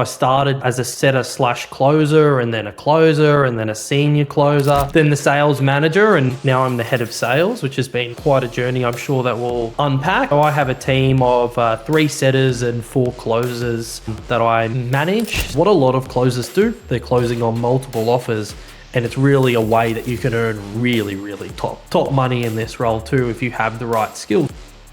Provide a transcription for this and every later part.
I started as a setter slash closer and then a closer and then a senior closer, then the sales manager, and now I'm the head of sales, which has been quite a journey I'm sure that we'll unpack. So I have a team of 3 setters and 4 closers that I manage. What a lot of closers do, they're closing on multiple offers, and it's really a way that you can earn really top money in this role too if you have the right skills.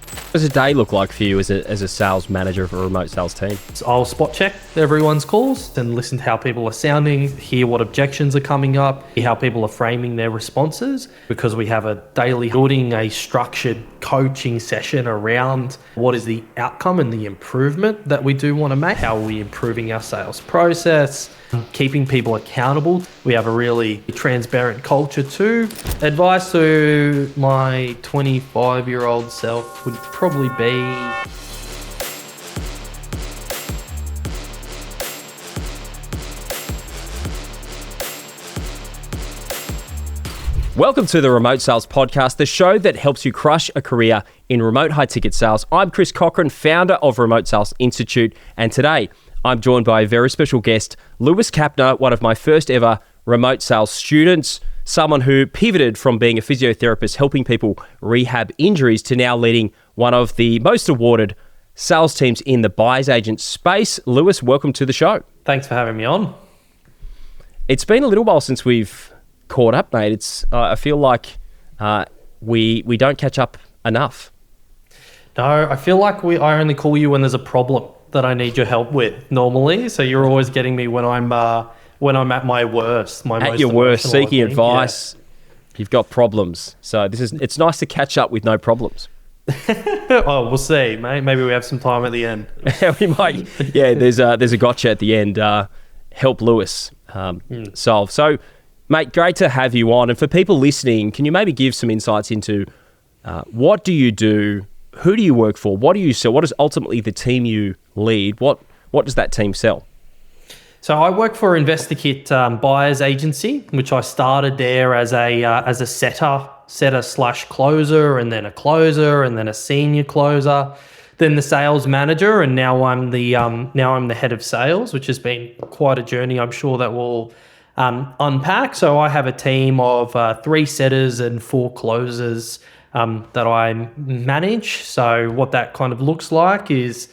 What does a day look like for you as a sales manager for a remote sales team? So I'll spot check everyone's calls and listen to how people are sounding, hear what objections are coming up, hear how people are framing their responses, because we have a daily building a structured coaching session around what is the outcome and the improvement that we do want to make. How are we improving our sales process? Keeping people accountable. We have a really transparent culture too. Advice to my 25-year-old self would probably be Welcome to the Remote Sales Podcast, the show that helps you crush a career in remote high-ticket sales. I'm Kris Cochrane, founder of Remote Sales Institute, and today I'm joined by a very special guest, Lewis Capner, one of my first ever remote sales students, someone who pivoted from being a physiotherapist helping people rehab injuries to now leading one of the most awarded sales teams in the buyer's agent space. Lewis, welcome to the show. Thanks for having me on. It's been a little while since we've caught up, mate. I feel like we don't catch up enough. No, I feel like I only call you when there's a problem that I need your help with normally. So you're always getting me when I'm at my worst, at your worst, seeking advice. Yeah. You've got problems. So it's nice to catch up with no problems. Oh, we'll see, mate. Maybe we have some time at the end. We might. Yeah, there's a gotcha at the end. Help Lewis solve. So, mate, great to have you on. And for people listening, can you maybe give some insights into what do you do? Who do you work for? What do you sell? What is ultimately the team you lead? What does that team sell? So I work for InvestorKit buyer's agency, which I started there as a setter slash closer, and then a closer, and then a senior closer, then the sales manager, and now I'm the head of sales, which has been quite a journey I'm sure that we'll unpack. So I have a team of 3 setters and 4 closers that I manage. So what that kind of looks like is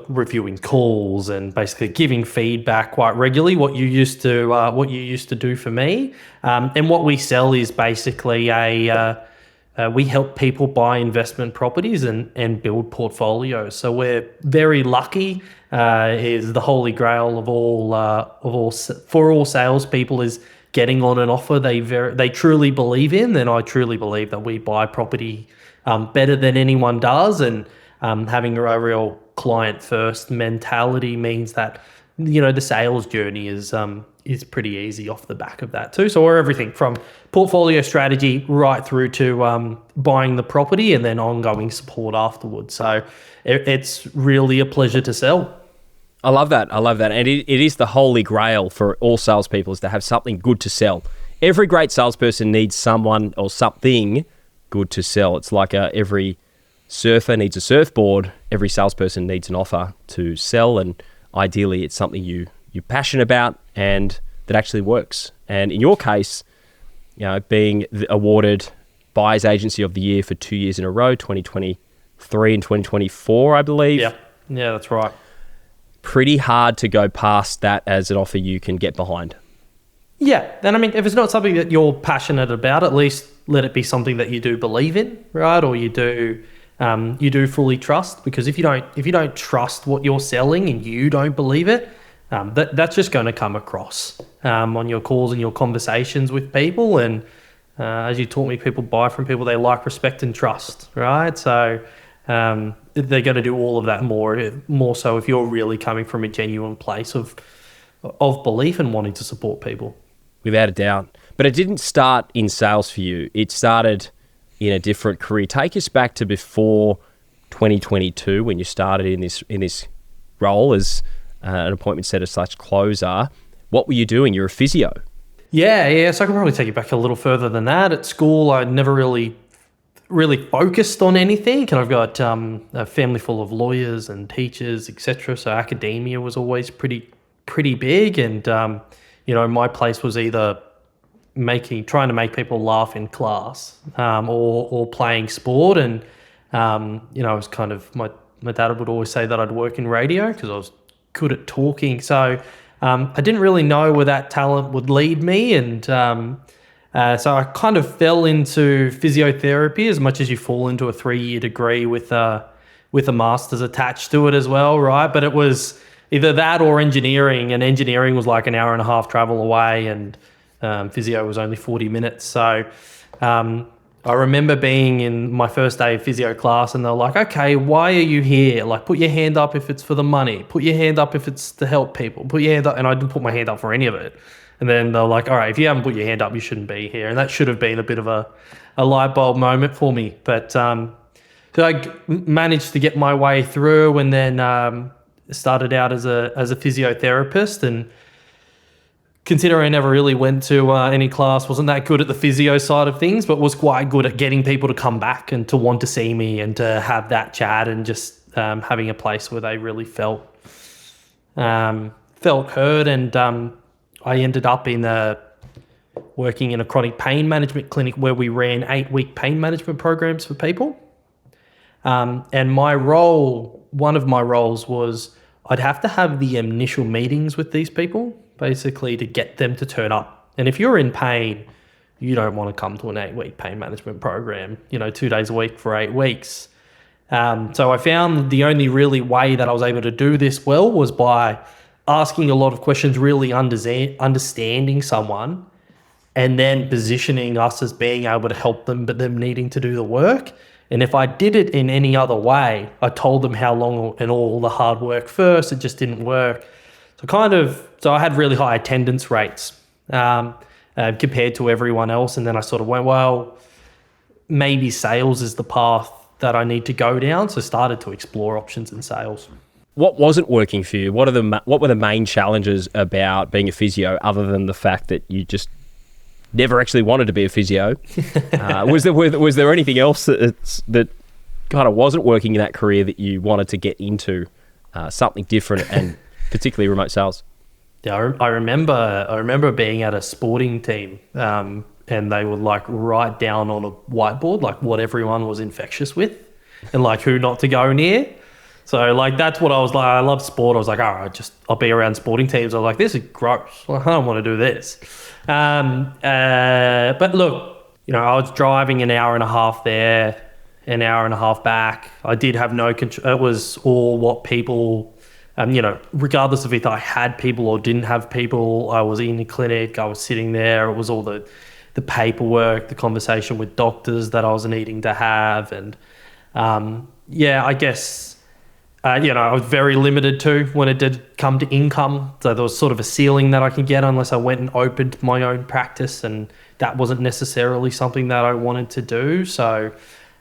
reviewing calls and basically giving feedback quite regularly. What you used to do for me, and what we sell is basically we help people buy investment properties and build portfolios. So we're very lucky. Is the holy grail of all for all salespeople is getting on an offer they truly believe in. And I truly believe that we buy property better than anyone does, and having a real client first mentality means that the sales journey is pretty easy off the back of that too. So we're everything from portfolio strategy right through to buying the property and then ongoing support afterwards. So it's really a pleasure to sell. I love that. And it is the holy grail for all salespeople, is to have something good to sell. Every great salesperson needs someone or something good to sell. It's like every surfer needs a surfboard. Every salesperson needs an offer to sell, and ideally it's something you're passionate about and that actually works. And in your case, being awarded Buyer's Agency of the Year for 2 years in a row, 2023 and 2024, I believe. Yeah, that's right. Pretty hard to go past that as an offer you can get behind. Yeah, and I mean, if it's not something that you're passionate about, at least let it be something that you do believe in, right? Or you do fully trust. Because if you don't trust what you're selling and you don't believe it, that's just going to come across on your calls and your conversations with people. And as you taught me, people buy from people they like, respect, and trust, right? So they're going to do all of that more so if you're really coming from a genuine place of belief and wanting to support people. Without a doubt. But it didn't start in sales for you. It started in a different career. Take us back to before 2022 when you started in this role as an appointment setter slash closer. What were you doing? You're a physio. Yeah. So I can probably take you back a little further than that. At school, I never really really focused on anything. And I've got a family full of lawyers and teachers, etc. So academia was always pretty big. And my place was either trying to make people laugh in class, or playing sport. And I was kind of my dad would always say that I'd work in radio because I was good at talking. So I didn't really know where that talent would lead me, and so I kind of fell into physiotherapy, as much as you fall into a 3-year degree with a master's attached to it as well, right? But it was either that or engineering, and engineering was like an hour and a half travel away, and physio was only 40 minutes. So I remember being in my first day of physio class, and they're like, okay, why are you here? Like, put your hand up if it's for the money. Put your hand up if it's to help people. Put your hand up. And I didn't put my hand up for any of it. And then they're like, all right, if you haven't put your hand up, you shouldn't be here. And that should have been a bit of a light bulb moment for me. But so I managed to get my way through, and then started out as a physiotherapist. And considering I never really went to any class, wasn't that good at the physio side of things, but was quite good at getting people to come back and to want to see me and to have that chat, and just having a place where they really felt heard. And I ended up working in a chronic pain management clinic where we ran 8-week pain management programs for people. And one of my roles was I'd have to have the initial meetings with these people, basically to get them to turn up. And if you're in pain, you don't want to come to an 8-week pain management program, 2 days a week for 8 weeks. So I found the only really way that I was able to do this well was by asking a lot of questions, really understanding someone, and then positioning us as being able to help them, but them needing to do the work. And if I did it in any other way, I told them how long and all the hard work first, it just didn't work. So I had really high attendance rates compared to everyone else. And then I sort of went, well, maybe sales is the path that I need to go down. So started to explore options in sales. What wasn't working for you? What were the main challenges about being a physio, other than the fact that you just never actually wanted to be a physio? Was there anything else that kind of wasn't working in that career that you wanted to get into, something different, and particularly remote sales? Yeah, I remember being at a sporting team, and they would like write down on a whiteboard like what everyone was infectious with, and like who not to go near. So like that's what I was like. I love sport. I was like, all right, I'll be around sporting teams. I was like, this is gross. I don't want to do this. But look, I was driving an hour and a half there, an hour and a half back. I did have no control. It was all what people, regardless of if I had people or didn't have people, I was in the clinic, I was sitting there. It was all the paperwork, the conversation with doctors that I was needing to have. And I guess, I was very limited too when it did come to income. So there was sort of a ceiling that I could get unless I went and opened my own practice, and that wasn't necessarily something that I wanted to do. So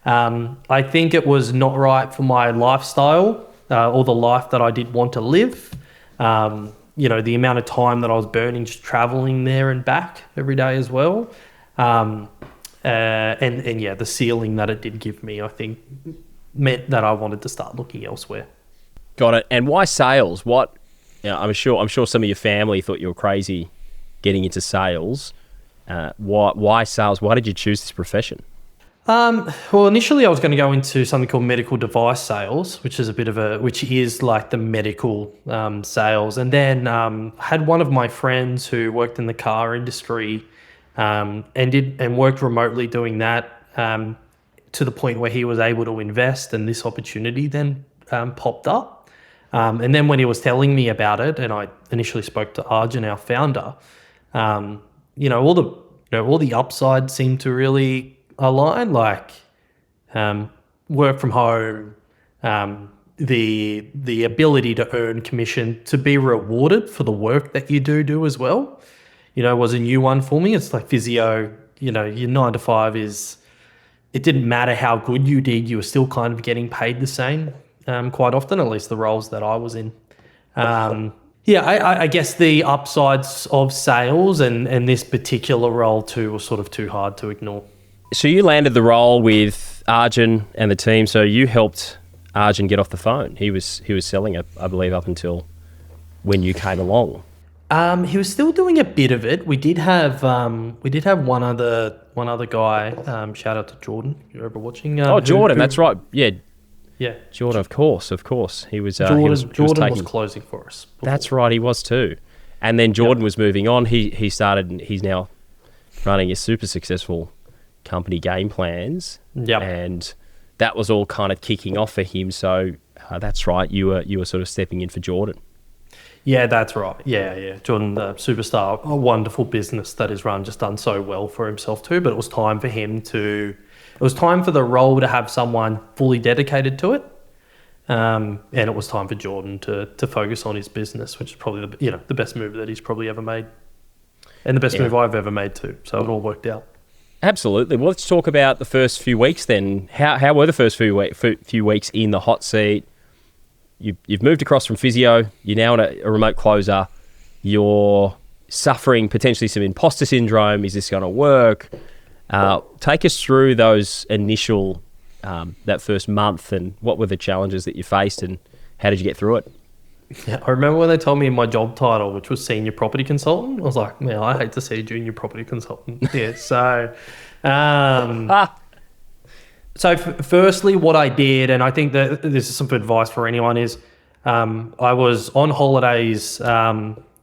I think it was not right for my lifestyle or the life that I did want to live. The amount of time that I was burning just traveling there and back every day as well. The ceiling that it did give me, I think, meant that I wanted to start looking elsewhere. Got it. And why sales? I'm sure some of your family thought you were crazy getting into sales. Why sales? Why did you choose this profession? Well, initially I was going to go into something called medical device sales, which is like the medical sales. And then had one of my friends who worked in the car industry and worked remotely doing that to the point where he was able to invest, and this opportunity then popped up. And then when he was telling me about it, and I initially spoke to Arjun, our founder, all the upside seemed to really align, like work from home, the ability to earn commission, to be rewarded for the work that you do as well, was a new one for me. It's like physio, your 9 to 5 is, it didn't matter how good you did, you were still kind of getting paid the same quite often, at least the roles that I was in. I guess the upsides of sales and this particular role too was sort of too hard to ignore. So you landed the role with with Arjun and the team. So you helped Arjun get off the phone. He was selling it, I believe, up until when you came along. He was still doing a bit of it. We did have one other guy. Shout out to Jordan. You're ever watching? Jordan, that's right. Yeah, yeah. Jordan, of course. He was. Jordan was closing for us. Before. That's right. He was too. And then Jordan was moving on. He started. And he's now running a super successful company, Game Plans. Yep. And that was all kind of kicking off for him. So that's right. You were sort of stepping in for Jordan. Yeah, that's right. Yeah. Jordan, the superstar, a wonderful business that he's run, just done so well for himself too. But it was time for the role to have someone fully dedicated to it. And it was time for Jordan to focus on his business, which is probably the best move that he's probably ever made. And the best move I've ever made too. So it all worked out. Absolutely. Well, let's talk about the first few weeks then. How were the first few weeks in the hot seat? You've moved across from physio. You're now a remote closer. You're suffering potentially some imposter syndrome. Is this going to work? Take us through those initial, that first month, and what were the challenges that you faced, and how did you get through it? Yeah, I remember when they told me my job title, which was senior property consultant. I was like, man, I hate to see junior property consultant. Yeah, so... So firstly, what I did, and I think that this is some advice for anyone, is I was on holidays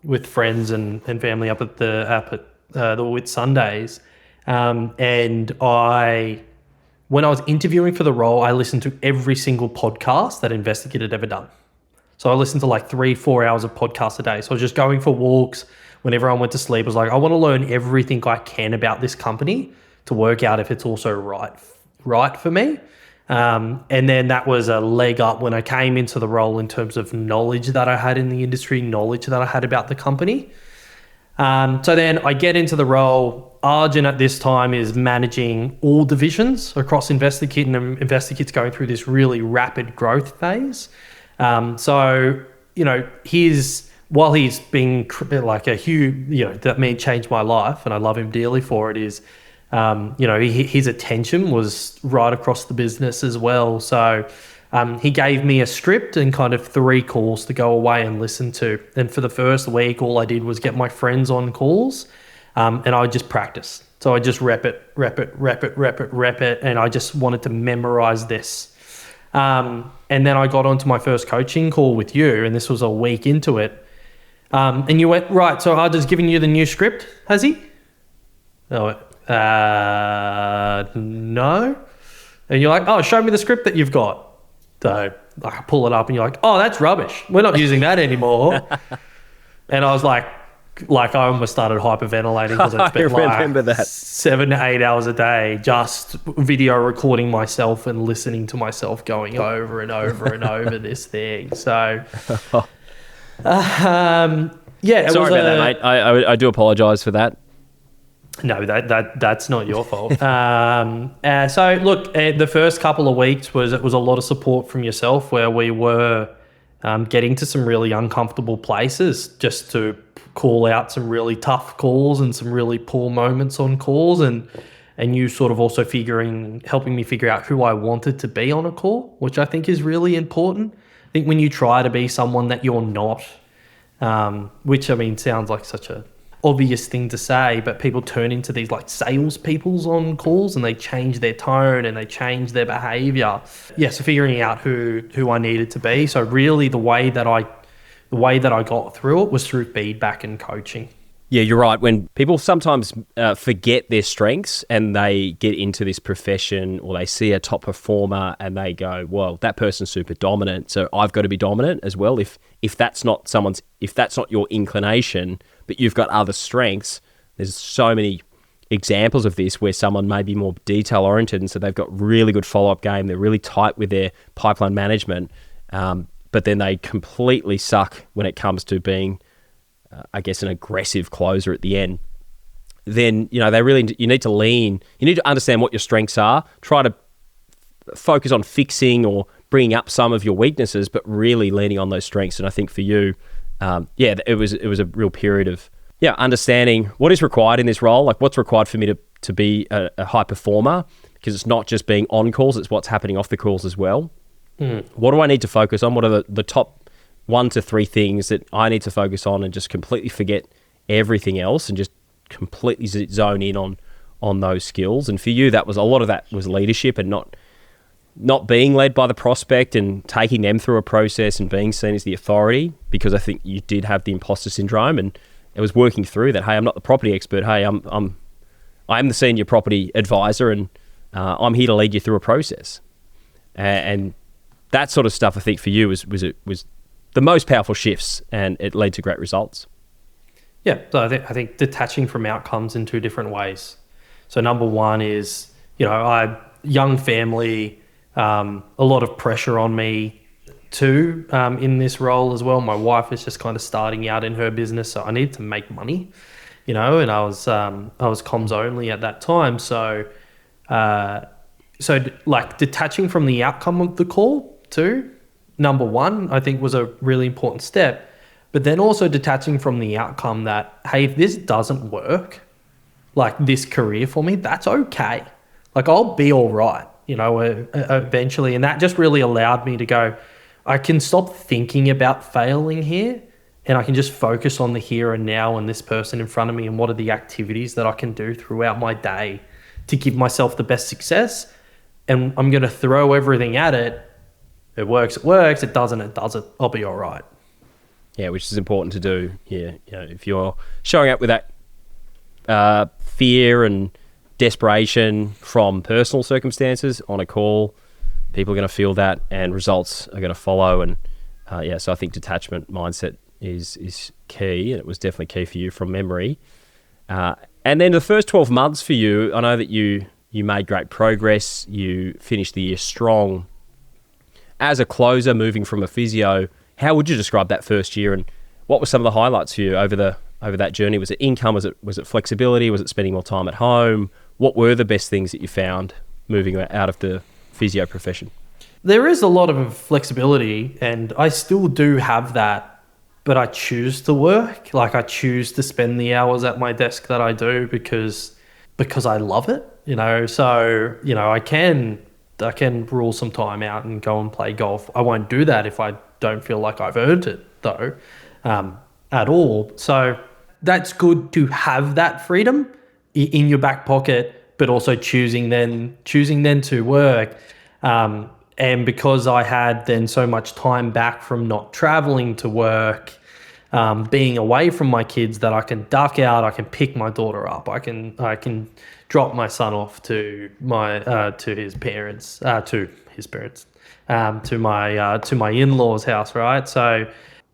with friends and family up at the Whitsundays, and when I was interviewing for the role, I listened to every single podcast that Investigate had ever done. So I listened to like 3-4 hours of podcasts a day. So I was just going for walks when everyone went to sleep. I was like, I want to learn everything I can about this company to work out if it's also right for me. And then that was a leg up when I came into the role in terms of knowledge that I had in the industry, knowledge that I had about the company. So then I get into the role. Arjun at this time is managing all divisions across Investigate, and Investigate's going through this really rapid growth phase. So, while he's been like a huge, that changed my life, and I love him dearly for it, is, his attention was right across the business as well. So he gave me a script and kind of 3 calls to go away and listen to. And for the first week, all I did was get my friends on calls, and I would just practice. So I just rep it. And I just wanted to memorize this. And then I got onto my first coaching call with you, and this was a week into it. And you went, right, so Arjun's giving you the new script, has he? I went, no. And you're like, oh, show me the script that you've got. So I pull it up and you're like, oh, that's rubbish. We're not using that anymore. And I was like I almost started hyperventilating because I spent like 7 to 8 hours a day just video recording myself and listening to myself going over and over and over this thing. So, yeah. Sorry about that, mate. I do apologise for that. No, that's not your fault. So look, the first couple of weeks was a lot of support from yourself, where we were getting to some really uncomfortable places just to call out some really tough calls and some really poor moments on calls, and you sort of also helping me figure out who I wanted to be on a call, which I think is really important. I think when you try to be someone that you're not, which sounds like such a obvious thing to say, but people turn into these like salespeoples on calls, and they change their tone and they change their behavior. Yeah, so figuring out who I needed to be. So really the way that I got through it was through feedback and coaching. Yeah, you're right. When people sometimes forget their strengths and they get into this profession, or they see a top performer and they go, well, that person's super dominant, so I've got to be dominant as well. If that's not your inclination, but you've got other strengths, there's so many examples of this where someone may be more detail oriented, and so they've got really good follow-up game. They're really tight with their pipeline management, but then they completely suck when it comes to being an aggressive closer at the end. Then, you need to understand what your strengths are, try to focus on fixing or bringing up some of your weaknesses, but really leaning on those strengths. And I think for you, it was a real period of understanding what is required in this role, like what's required for me to be a high performer, because it's not just being on calls, it's what's happening off the calls as well. What do I need to focus on? What are the top 1 to 3 things that I need to focus on and just completely forget everything else and just completely zone in on those skills? And for you, that was a lot of that was leadership and not being led by the prospect and taking them through a process and being seen as the authority, because I think you did have the imposter syndrome, and it was working through that. Hey, I'm not the property expert. Hey, I am the senior property advisor, and I'm here to lead you through a process. And that sort of stuff, I think, for you was the most powerful shifts, and it led to great results. Yeah, so I think detaching from outcomes in 2 different ways. So number 1 is, young family, a lot of pressure on me too in this role as well. My wife is just kind of starting out in her business, so I need to make money, and I was comms only at that time. So like detaching from the outcome of the call too, number 1, I think was a really important step. But then also detaching from the outcome that, hey, if this doesn't work, like this career for me, that's okay. Like I'll be all right, eventually. And that just really allowed me to go, I can stop thinking about failing here, and I can just focus on the here and now and this person in front of me and what are the activities that I can do throughout my day to give myself the best success. And I'm going to throw everything at it. It works, it doesn't, I'll be all right. Yeah, which is important to do. Yeah, if you're showing up with that fear and desperation from personal circumstances on a call, people are going to feel that, and results are going to follow. And so I think detachment mindset is key, and it was definitely key for you from memory. And then the first 12 months for you, I know that you made great progress. You finished the year strong. As a closer, moving from a physio, how would you describe that first year, and what were some of the highlights for you over that journey? Was it income? Was it flexibility? Was it spending more time at home? What were the best things that you found moving out of the physio profession? There is a lot of flexibility, and I still do have that, but I choose to work. Like I choose to spend the hours at my desk that I do because I love it, So, I can rule some time out and go and play golf. I won't do that if I don't feel like I've earned it though, at all. So that's good to have that freedom in your back pocket, but also choosing then to work. And because I had then so much time back from not traveling to work, being away from my kids, that I can duck out, I can pick my daughter up, I can drop my son off to his parents, to my in-laws' house, right? So,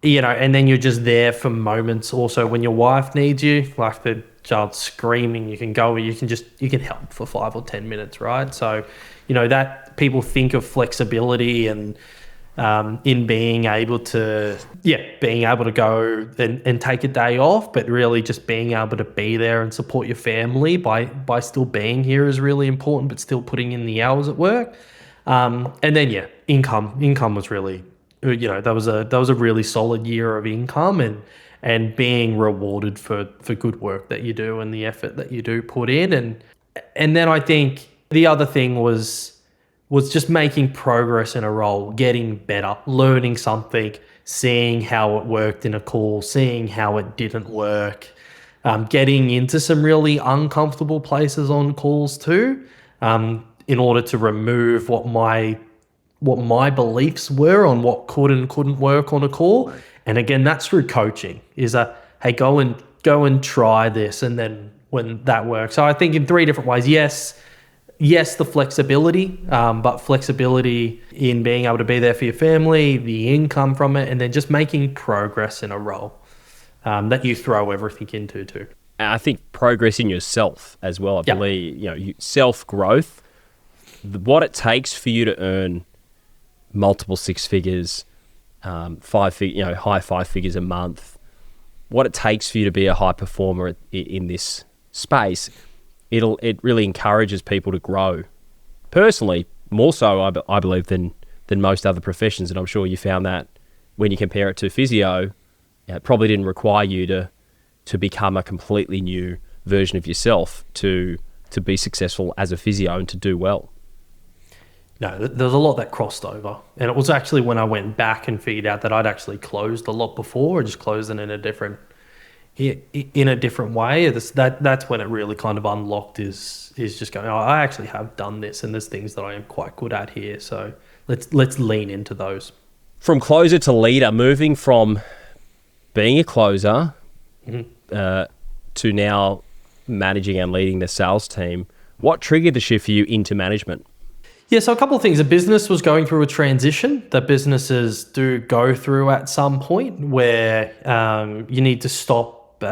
and then you're just there for moments also when your wife needs you, like the child's screaming, you can help for 5 or 10 minutes, right? So, that people think of flexibility and in being able to go and take a day off, but really just being able to be there and support your family by still being here is really important, but still putting in the hours at work. And then income was really, that was a really solid year of income and being rewarded for good work that you do and the effort that you do put in. And then I think the other thing was just making progress in a role, getting better, learning something, seeing how it worked in a call, seeing how it didn't work, getting into some really uncomfortable places on calls too, in order to remove what my beliefs were on what could and couldn't work on a call. And again, that's through coaching, is hey, go and try this, and then when that works. So I think in 3 different ways, yes, the flexibility, but flexibility in being able to be there for your family, the income from it, and then just making progress in a role that you throw everything into too. I think progress in yourself as well. I believe, self-growth, what it takes for you to earn multiple 6 figures, high 5 figures a month, what it takes for you to be a high performer in this space, it really encourages people to grow. Personally, more so, I believe, than most other professions, and I'm sure you found that when you compare it to physio, it probably didn't require you to become a completely new version of yourself to to be successful as a physio and to do well? No, there's a lot that crossed over. And it was actually when I went back and figured out that I'd actually closed a lot before, or just closed it in a different way. That's when it really kind of unlocked, is just going, oh, I actually have done this, and there's things that I am quite good at here. So let's lean into those. From closer to leader, moving from being a closer to now managing and leading the sales team, what triggered the shift for you into management? Yeah, so a couple of things. The business was going through a transition that businesses do go through at some point, where you need to stop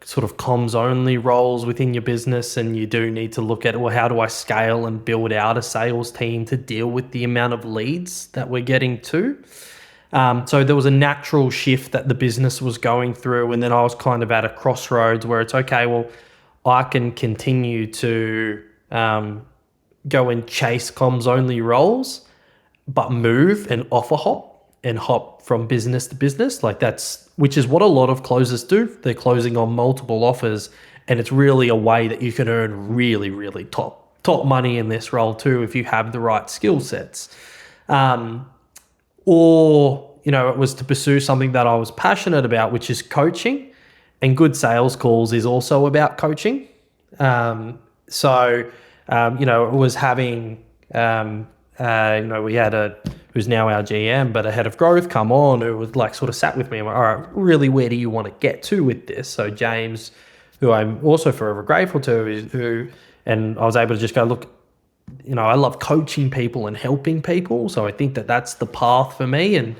sort of comms only roles within your business, and you do need to look at, well, how do I scale and build out a sales team to deal with the amount of leads that we're getting to? So there was a natural shift that the business was going through, and then I was kind of at a crossroads where it's okay, well, I can continue to go and chase comms only roles, but move and offer hop from business to business. Which is what a lot of closers do. They're closing on multiple offers, and it's really a way that you can earn really, really top money in this role too, if you have the right skill sets. Or, it was to pursue something that I was passionate about, which is coaching, and good sales calls is also about coaching. It was having, we had who's now our GM, but a head of growth come on, who was sort of sat with me and went, all right, really, where do you want to get to with this? So James, who I'm also forever grateful to, and I was able to just go, look, I love coaching people and helping people. So I think that that's the path for me. And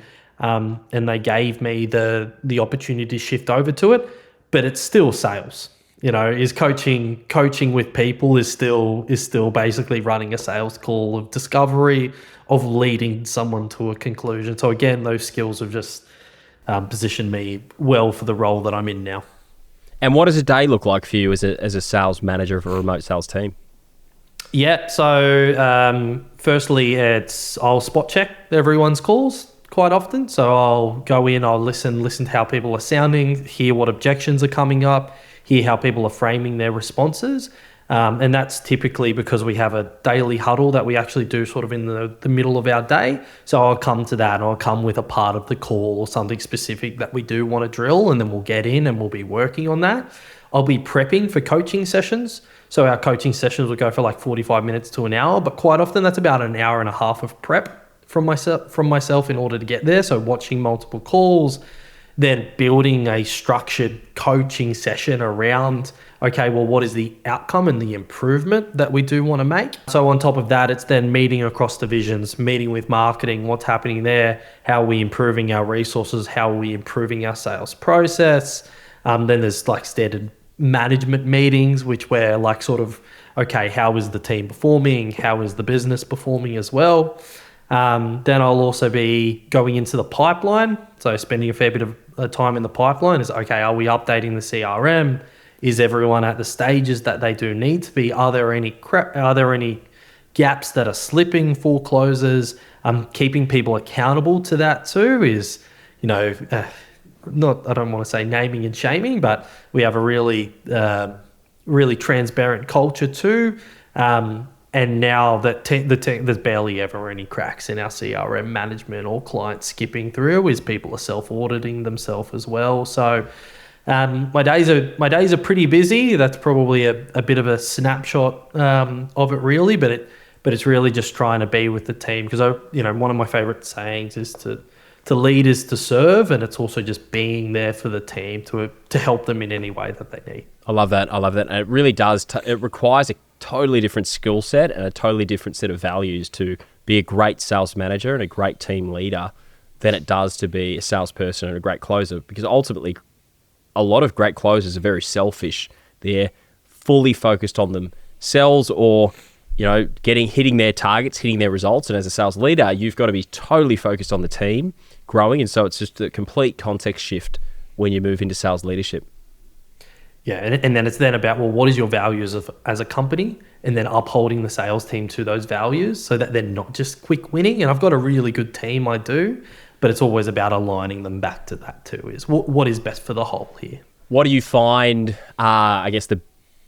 they gave me the opportunity to shift over to it, but it's still sales. Is coaching with people is still basically running a sales call of discovery, of leading someone to a conclusion. So again, those skills have just positioned me well for the role that I'm in now. And what does a day look like for you as a sales manager of a remote sales team? Yeah, so firstly, I'll spot check everyone's calls quite often. So I'll go in, I'll listen to how people are sounding, hear what objections are coming up, hear how people are framing their responses. And that's typically because we have a daily huddle that we actually do sort of in the middle of our day. So I'll come to that, and I'll come with a part of the call or something specific that we do want to drill, and then we'll get in and we'll be working on that. I'll be prepping for coaching sessions. So our coaching sessions will go for 45 minutes to an hour, but quite often that's about an hour and a half of prep from myself in order to get there. So watching multiple calls, then building a structured coaching session around, okay, well, what is the outcome and the improvement that we do want to make? So on top of that, it's then meeting across divisions, meeting with marketing, what's happening there, how are we improving our resources, how are we improving our sales process. Then there's standard management meetings, which we're okay, how is the team performing? How is the business performing as well? Then I'll also be going into the pipeline. So spending a fair bit of time in the pipeline is, okay, are we updating the CRM? Is everyone at the stages that they do need to be? Are there any gaps that are slipping for closers? Keeping people accountable to that too is, I don't want to say naming and shaming, but we have a really transparent culture too. And now that there's barely ever any cracks in our CRM management or clients skipping through, is people are self-auditing themselves as well. So my days are pretty busy. That's probably a bit of a snapshot of it really, but it's really just trying to be with the team, because one of my favorite sayings is to lead is to serve, and it's also just being there for the team to help them in any way that they need. I love that. And it really does. It requires a totally different skill set and a totally different set of values to be a great sales manager and a great team leader than it does to be a salesperson and a great closer, because ultimately a lot of great closers are very selfish. They're fully focused on themselves or hitting their targets, hitting their results. And as a sales leader, you've got to be totally focused on the team growing. And so it's just a complete context shift when you move into sales leadership. Yeah, and then it's then about, well, what is your values as a company, and then upholding the sales team to those values so that they're not just quick winning. And I've got a really good team, I do, but it's always about aligning them back to that too, is what is best for the whole here. What do you find, the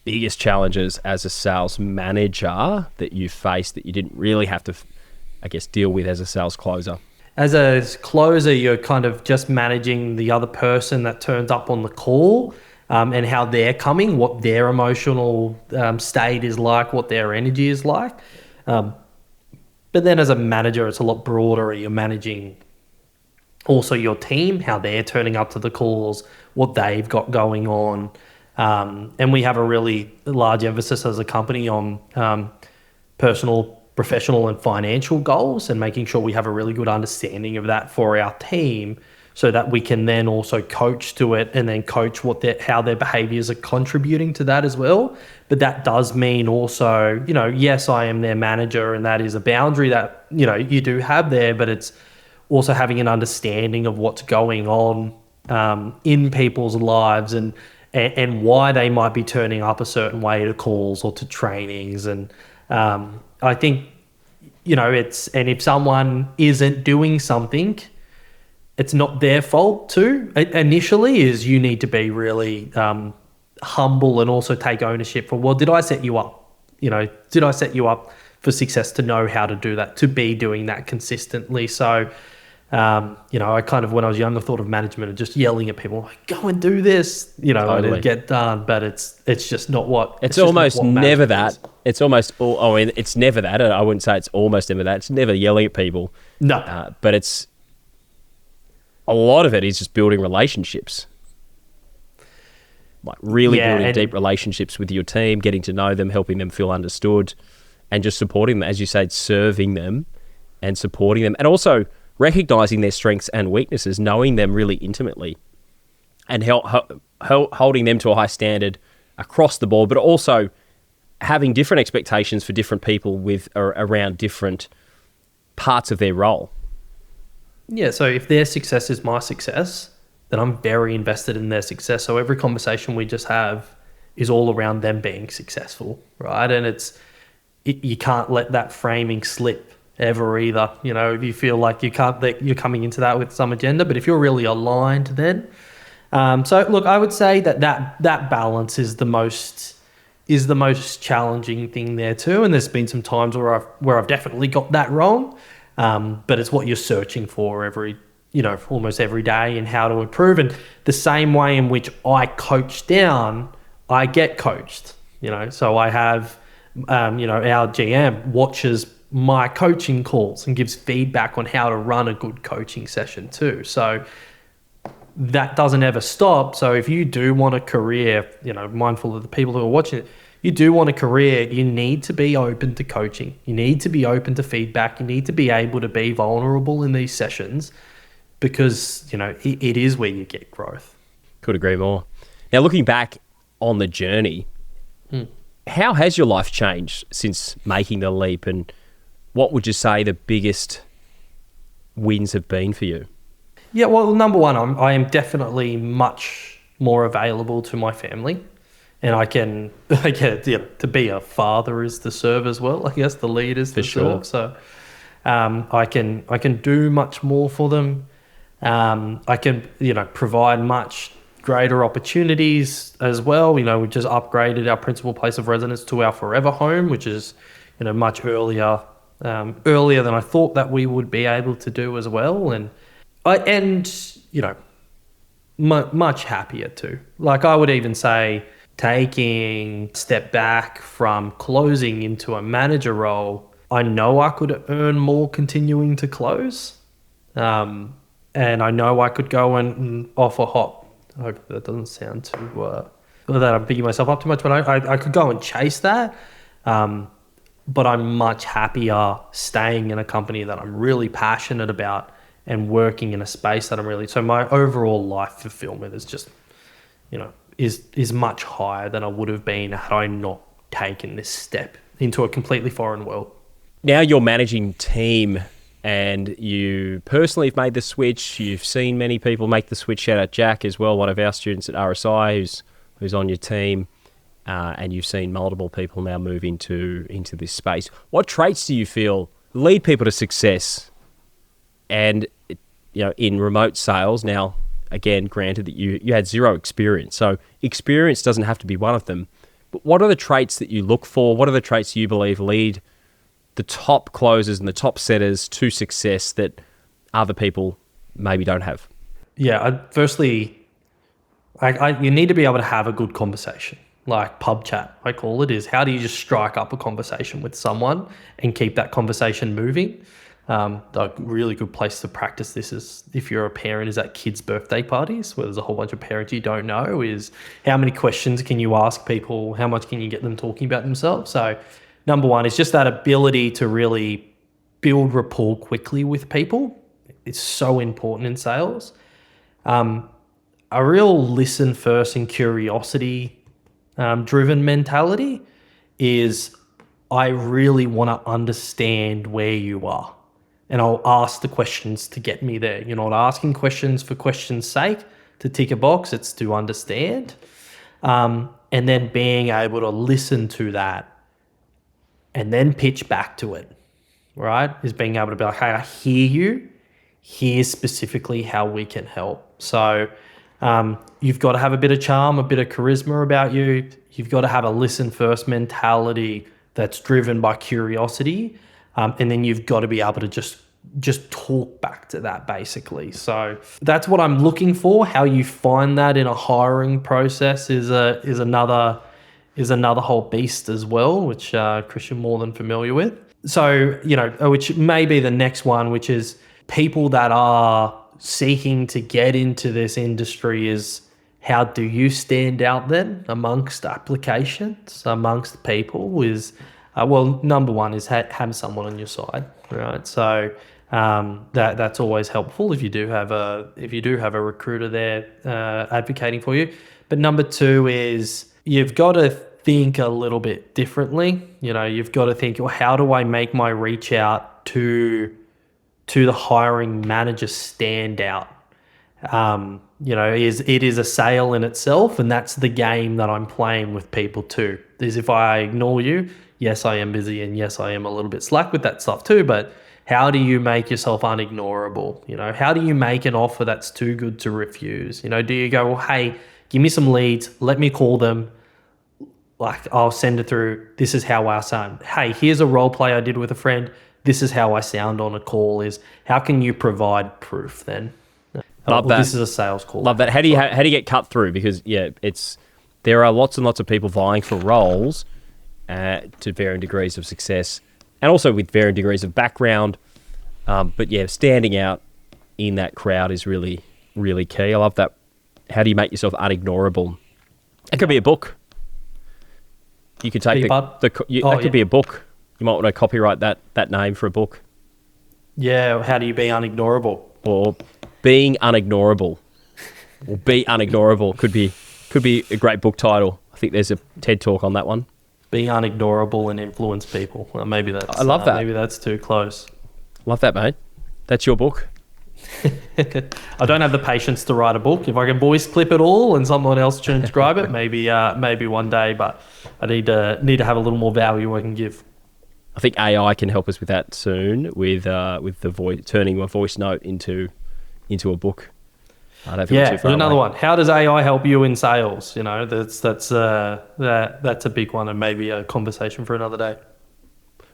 biggest challenges as a sales manager that you faced that you didn't really have to, I guess, deal with as a sales closer? As a closer, you're kind of just managing the other person that turns up on the call, and how they're coming, what their emotional state is like, what their energy is like. But then as a manager, it's a lot broader. You're managing also your team, how they're turning up to the calls, what they've got going on. And we have a really large emphasis as a company on personal, professional and financial goals, and making sure we have a really good understanding of that for our team, so that we can then also coach to it, and then coach how their behaviors are contributing to that as well. But that does mean also, yes, I am their manager, and that is a boundary that, you do have there, but it's also having an understanding of what's going on in people's lives, and why they might be turning up a certain way to calls or to trainings. And I think, and if someone isn't doing something, it's not their fault too. Initially, is you need to be really humble and also take ownership for, well, did I set you up? Did I set you up for success to know how to do that, to be doing that consistently? So, I kind of, when I was younger, thought of management and just yelling at people, like, go and do this, and it'd get done. But it's just not what. It's almost never that. It's almost all. I mean, it's never that. I wouldn't say it's almost never that. It's never yelling at people. No, but it's. A lot of it is just building relationships, like really building deep relationships with your team, getting to know them, helping them feel understood, and just supporting them, as you said, serving them and supporting them, and also recognizing their strengths and weaknesses, knowing them really intimately, and holding them to a high standard across the board, but also having different expectations for different people with around different parts of their role. Yeah, so if their success is my success, then I'm very invested in their success. So every conversation we just have is all around them being successful, right? And you can't let that framing slip ever either. If you feel like you're coming into that with some agenda, but if you're really aligned, then. So look, I would say that balance is the most challenging thing there too. And there's been some times where I've definitely got that wrong. But it's what you're searching for almost every day, and how to improve. And the same way in which I coach down, I get coached, so I have, our GM watches my coaching calls and gives feedback on how to run a good coaching session too. So that doesn't ever stop. So if you do want a career, mindful of the people who are watching it, you do want a career, you need to be open to coaching. You need to be open to feedback. You need to be able to be vulnerable in these sessions, because, it is where you get growth. Could agree more. Now, looking back on the journey, how has your life changed since making the leap, and what would you say the biggest wins have been for you? Yeah, well, number one, I am definitely much more available to my family. And to be a father is to serve as well. I guess the lead is to serve. So I can do much more for them. I can, provide much greater opportunities as well. We just upgraded our principal place of residence to our forever home, which is, much earlier than I thought that we would be able to do as well. And much happier too. Like, I would even say, taking a step back from closing into a manager role, I know I could earn more continuing to close. And I know I could go and offer hot. I hope that doesn't sound too, that I'm bigging myself up too much, but I could go and chase that. But I'm much happier staying in a company that I'm really passionate about and working in a space that I'm really, so my overall life fulfillment is just, is much higher than I would have been had I not taken this step into a completely foreign world. Now you're managing team, and you personally have made the switch. You've seen many people make the switch. Shout out Jack as well, one of our students at RSI who's on your team, and you've seen multiple people now move into this space. What traits do you feel lead people to success? And in remote sales now, again, granted that you had zero experience, so experience doesn't have to be one of them, But what are the traits that you look for? What are the traits you believe lead the top closers and the top setters to success that other people maybe don't have? Yeah, firstly, you need to be able to have a good conversation, like pub chat, I call it, is how do you just strike up a conversation with someone and keep that conversation moving? A really good place to practice this is if you're a parent is at kids' birthday parties where there's a whole bunch of parents you don't know, is how many questions can you ask people? How much can you get them talking about themselves? So number one is just that ability to really build rapport quickly with people. It's so important in sales. A real listen first and curiosity driven mentality is I really want to understand where you are. And I'll ask the questions to get me there. You're not asking questions for questions' sake to tick a box, it's to understand. And then being able to listen to that and then pitch back to it, right? Is being able to be like, hey, I hear you. Here's specifically how we can help. So you've got to have a bit of charm, a bit of charisma about you. You've got to have a listen first mentality that's driven by curiosity. And then you've got to be able to just talk back to that basically. So that's what I'm looking for. How you find that in a hiring process is another whole beast as well, which Kris, you're more than familiar with. So, which may be the next one, which is people that are seeking to get into this industry is how do you stand out then amongst applications, amongst people is, number one is have someone on your side, right? So that's always helpful if you do have a recruiter there advocating for you. But number two is you've got to think a little bit differently. You've got to think, well, how do I make my reach out to the hiring manager stand out? It is a sale in itself, and that's the game that I'm playing with people too. Is if I ignore you, yes, I am busy, and yes, I am a little bit slack with that stuff too, but how do you make yourself unignorable? How do you make an offer that's too good to refuse? Do you go, well, hey, give me some leads, let me call them, like I'll send it through, this is how I sound. Hey, here's a role play I did with a friend, this is how I sound on a call. Is how can you provide proof then? Love that. This is a sales call. Love that. How do you get cut through? Because there are lots and lots of people vying for roles to varying degrees of success, and also with varying degrees of background. But standing out in that crowd is really, really key. I love that. How do you make yourself unignorable? It could be a book. You could take that could be a book. You might want to copyright that name for a book. Yeah, how do you be unignorable? Or being unignorable. Or be unignorable could be a great book title. I think there's a TED Talk on that one. Being unignorable and influence people. Well, maybe that's I love that. Maybe that's too close. Love that, mate. That's your book. I don't have the patience to write a book. If I can voice clip it all and someone else transcribe it, maybe one day. But I need to have a little more value I can give. I think AI can help us with that soon, with the voice, turning a voice note into a book. I don't think too far another away. one. How does AI help you in sales? That's a big one, and maybe a conversation for another day.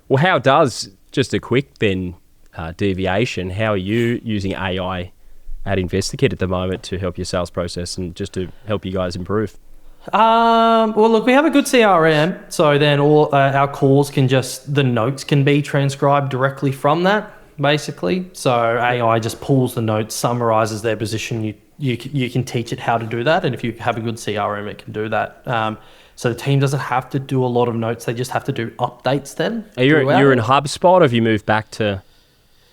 Well, how does, just a quick then deviation, how are you using AI at Investigate at the moment to help your sales process and just to help you guys improve? Well, look, we have a good CRM, so then all our calls the notes can be transcribed directly from that, basically. So AI just pulls the notes, summarizes their position. You can teach it how to do that, and if you have a good CRM, it can do that. So the team doesn't have to do a lot of notes; they just have to do updates. Then you're in HubSpot, or have you moved back to?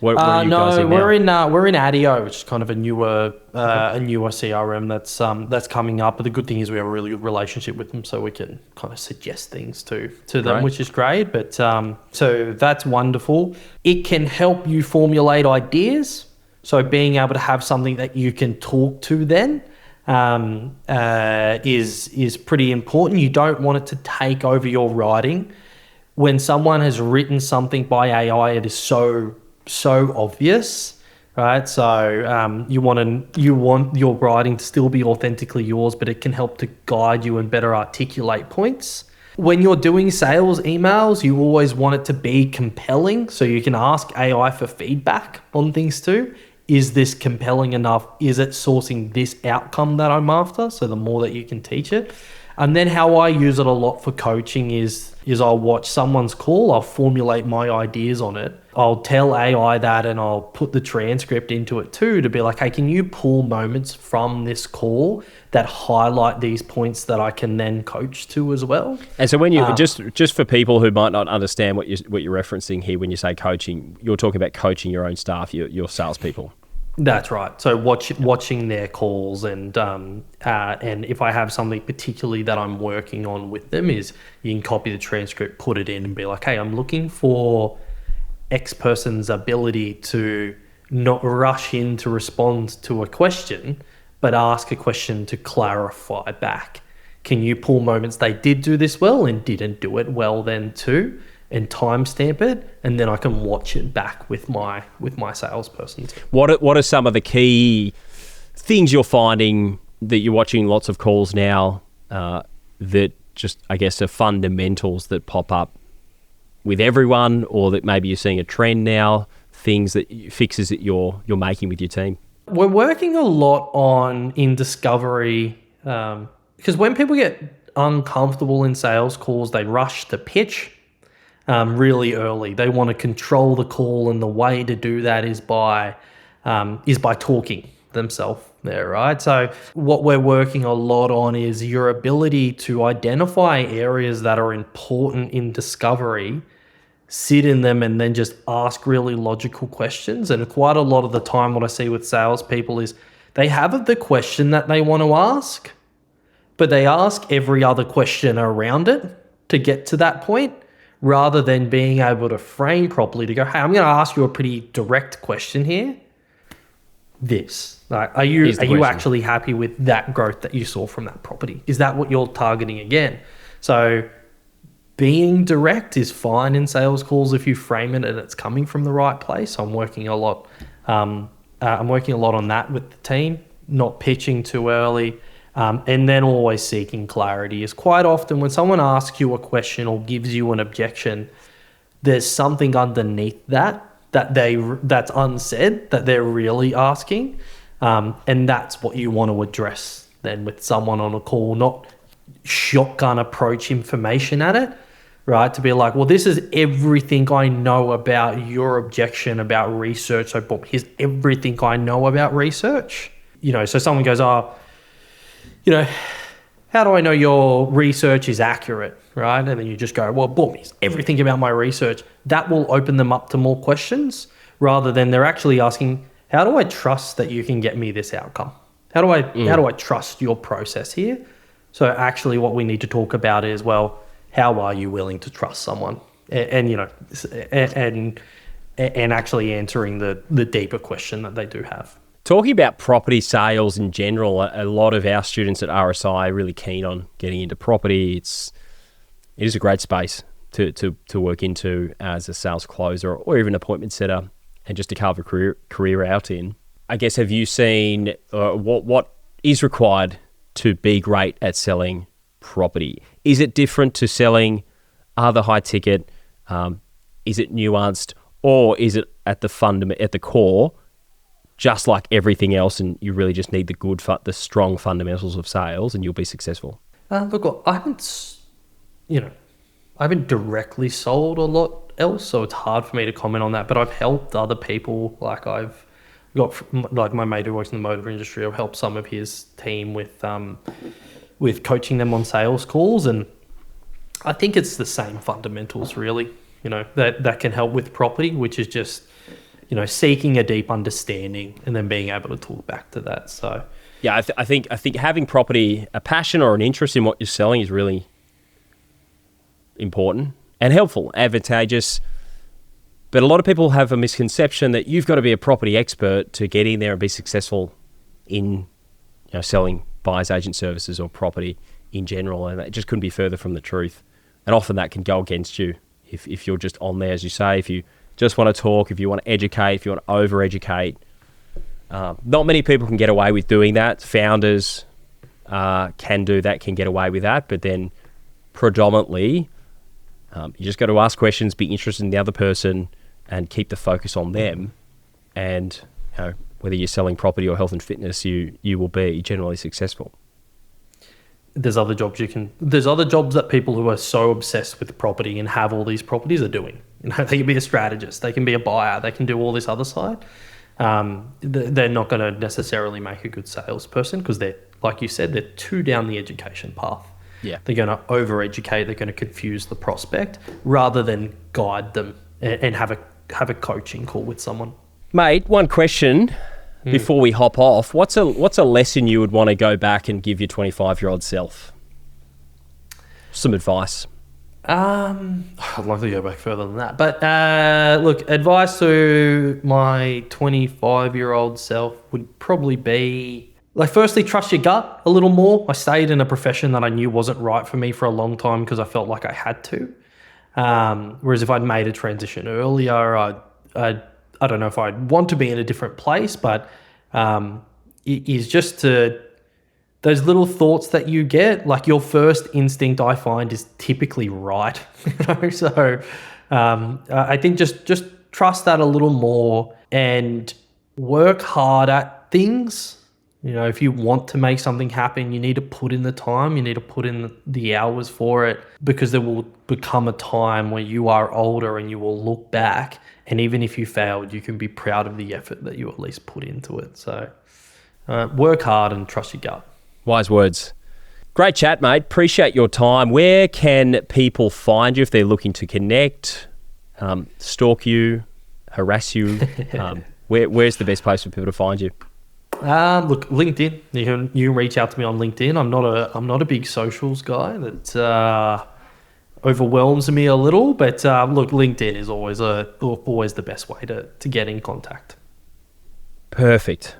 Where are you guys in now? we're in ADIO, which is kind of a newer CRM that's coming up. But the good thing is we have a really good relationship with them, so we can kind of suggest things to them, Right. which is great. But so that's wonderful. It can help you formulate ideas. So being able to have something that you can talk to then is pretty important. You don't want it to take over your writing. When someone has written something by AI, it is so obvious, right? So you want your writing to still be authentically yours, but it can help to guide you and better articulate points. when you're doing sales emails, you always want it to be compelling, so you can ask AI for feedback on things too. Is this compelling enough? Is it sourcing this outcome that I'm after? So the more that you can teach it. And then how I use it a lot for coaching is I'll watch someone's call, I'll formulate my ideas on it. I'll tell AI that, and I'll put the transcript into it too to be like, hey, can you pull moments from this call that highlight these points that I can then coach to as well? And so when you just for people who might not understand what you're referencing here when you say coaching, you're talking about coaching your own staff, your salespeople. That's right. So watching their calls, and if I have something particularly that I'm working on with them, is you can copy the transcript, put it in, and be like, hey, I'm looking for X person's ability to not rush in to respond to a question, but ask a question to clarify back. Can you pull moments they did do this well and didn't do it well then too, and timestamp it, and then I can watch it back with my salesperson. What are some of the key things you're finding that you're watching lots of calls now that just, I guess, are fundamentals that pop up with everyone, or that maybe you're seeing a trend now, fixes that you're making with your team? We're working a lot in discovery, because when people get uncomfortable in sales calls, they rush to pitch really early. They want to control the call, and the way to do that is by talking themselves there, right? So what we're working a lot on is your ability to identify areas that are important in discovery, sit in them, and then just ask really logical questions. And quite a lot of the time what I see with salespeople is they have the question that they want to ask, but they ask every other question around it to get to that point, rather than being able to frame properly to go, hey, I'm going to ask you a pretty direct question here. Are you actually happy with that growth that you saw from that property? Is that what you're targeting again? So being direct is fine in sales calls if you frame it and it's coming from the right place. I'm working a lot on that with the team, not pitching too early. And then always seeking clarity. Is quite often when someone asks you a question or gives you an objection, there's something underneath that's unsaid that they're really asking, and that's what you want to address then with someone on a call, not shotgun approach information at it, right? To be like, well, this is everything I know about your objection about research. So boom, here's everything I know about research. So someone goes, how do I know your research is accurate, right? And then you just go, well, boom, here's everything about my research. That will open them up to more questions, rather than they're actually asking, how do I trust that you can get me this outcome? How do I trust your process here? So actually what we need to talk about is, well, how are you willing to trust someone? And actually answering the deeper question that they do have. Talking about property sales in general, a lot of our students at RSI are really keen on getting into property. It is a great space to work into as a sales closer or even appointment setter, and just to carve a career out in. I guess, have you seen what is required to be great at selling property? Is it different to selling other high ticket? Is it nuanced, or is it at the core, just like everything else, and you really just need the strong fundamentals of sales, and you'll be successful? Look, I haven't directly sold a lot else, so it's hard for me to comment on that. But I've helped other people. Like I've got my mate who works in the motor industry. I've helped some of his team with coaching them on sales calls, and I think it's the same fundamentals really. That can help with property, which is just seeking a deep understanding and then being able to talk back to that. So yeah, I think having property, a passion or an interest in what you're selling, is really important and helpful, advantageous. But a lot of people have a misconception that you've got to be a property expert to get in there and be successful in selling buyer's agent services or property in general, and it just couldn't be further from the truth. And often that can go against you if you're just on there, as you say, if you just want to talk, if you want to educate, if you want to over-educate. Not many people can get away with doing that. Founders can do that, can get away with that, but then predominantly. You just got to ask questions, be interested in the other person, and keep the focus on them. And whether you're selling property or health and fitness, you will be generally successful. There's other jobs that people who are so obsessed with property and have all these properties are doing. They can be a strategist, they can be a buyer, they can do all this other side. They're not going to necessarily make a good salesperson because they're, like you said, they're too down the education path. Yeah. They're going to over-educate, they're going to confuse the prospect rather than guide them and have a coaching call with someone. Mate, one question before we hop off. What's a lesson you would want to go back and give your 25-year-old self? Some advice. I'd love to go back further than that. But look, advice to my 25-year-old self would probably be, firstly, trust your gut a little more. I stayed in a profession that I knew wasn't right for me for a long time because I felt like I had to. Whereas if I'd made a transition earlier, I don't know if I'd want to be in a different place, but it is just those little thoughts that you get, like your first instinct, I find, is typically right. So I think just trust that a little more and work hard at things. If you want to make something happen, you need to put in the time, you need to put in the hours for it, because there will become a time where you are older and you will look back, and even if you failed, you can be proud of the effort that you at least put into it. So work hard and trust your gut. Wise words. Great chat, mate. Appreciate your time. Where can people find you if they're looking to connect, stalk you, harass you? Where's the best place for people to find you? Look, LinkedIn. You can reach out to me on LinkedIn. I'm not a big socials guy. That overwhelms me a little. But look, LinkedIn is always the best way to get in contact. Perfect.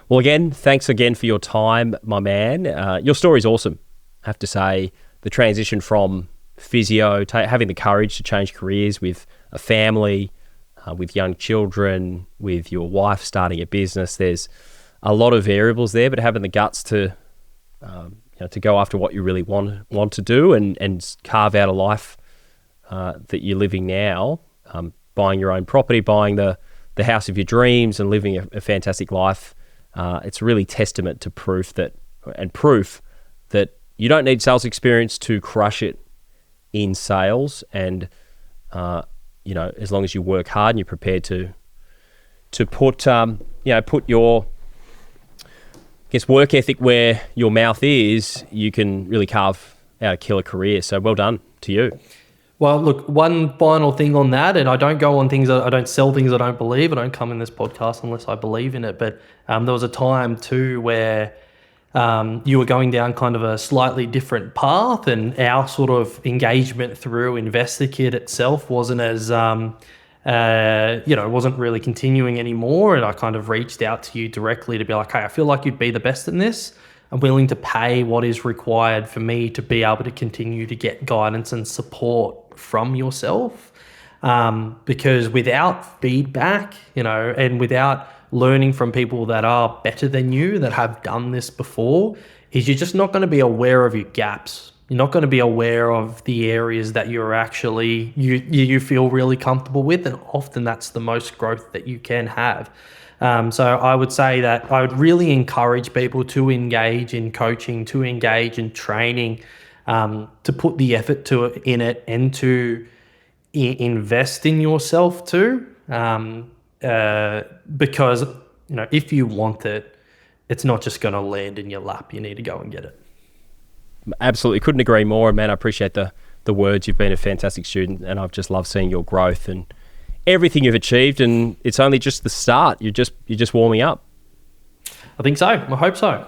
Well, again, thanks again for your time, my man. Your story's awesome, I have to say. The transition from physio, having the courage to change careers with a family, with young children, with your wife starting a business. There's a lot of variables there, but having the guts to go after what you really want to do and carve out a life that you're living now, buying your own property, buying the house of your dreams and living a fantastic life. It's really testament to proof that you don't need sales experience to crush it in sales, and as long as you work hard and you're prepared to put your work ethic where your mouth is, you can really carve out a killer career. So well done to you. Well, look, one final thing on that, and I don't go on things, I don't sell things I don't believe. I don't come in this podcast unless I believe in it. But there was a time too where you were going down kind of a slightly different path, and our sort of engagement through InvestorKit itself wasn't as, wasn't really continuing anymore. And I kind of reached out to you directly to be like, hey, I feel like you'd be the best in this. I'm willing to pay what is required for me to be able to continue to get guidance and support from yourself. Because without feedback, and without learning from people that are better than you, that have done this before, is you're just not going to be aware of your gaps. You're not going to be aware of the areas that you're actually, you feel really comfortable with. And often that's the most growth that you can have. So I would say that I would really encourage people to engage in coaching, to engage in training, to put the effort in it, and to invest in yourself too. Because if you want it, it's not just going to land in your lap. You need to go and get it. Absolutely, couldn't agree more, man. I appreciate the words. You've been a fantastic student, and I've just loved seeing your growth and everything you've achieved, and it's only just the start. You're just warming up. I think so. I hope so.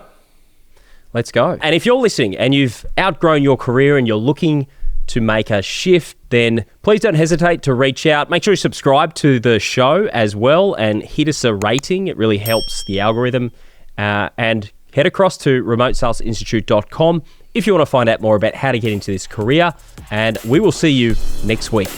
Let's go. And if you're listening and you've outgrown your career and you're looking to make a shift, then please don't hesitate to reach out. Make sure you subscribe to the show as well and hit us a rating. It really helps the algorithm. And head across to remotesalesinstitute.com if you want to find out more about how to get into this career. And we will see you next week.